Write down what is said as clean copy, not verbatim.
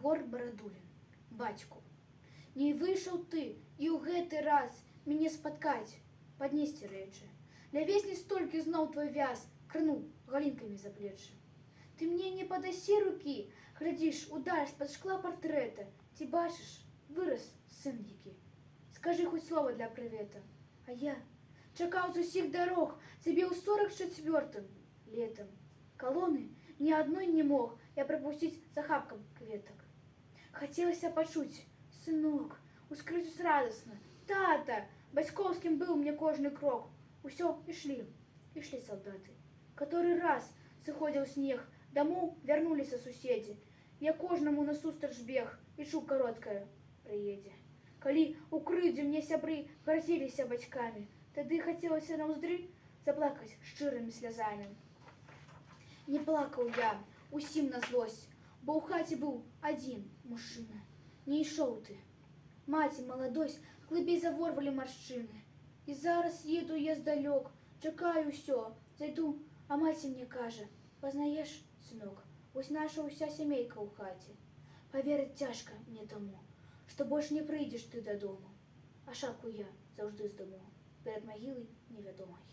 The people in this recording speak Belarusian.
Егор Барадулін, бацьку. Не выйшаў ты і ў гэты раз мяне спаткаць, паднесці рэчы. Ля весні столькі зноў твой вяз крануў галінкамі за плечы. Ты мне не падасі рукі, глядзіш удаль з-пад шкла партрэта. Ці бачыш, вырас сын які. Скажы хоць слова для прывета. А я чакаў з усіх дарог цябе ў 44-м летам. Калоны ні адной не мог я прапусціць за хапкам кветак. Хацелася пачуць: сынок, ускрыць радасна, тата, бацькоўскім быў мне кожны крок. Усё ішлі салдаты. Каторы раз сыходзіў снег, дамоў вярнуліся суседзі. Я кожнаму насустрач бег і чуў кароткае: прыедзе. Калі ў крыўдзе мне сябры грозіліся бацькамі, тады хацелася наўздры заплакаць шчырымі слязамі. Не плакаў я усім на злосць, бо ў хаце быў адзін мужчына. Не ішоў ты. Маці маладосць глыбей заворвалі маршчыны. І зараз еду я здалёк, чакаю ўсё, зайду, а маці мне кажа: пазнаеш, сынок, вось наша ўся сямейка ў хаце. Паверыць цяжка мне таму, што больш не прыйдзеш ты дадому. А шапку я заўжды здыму перад магілай невядомай.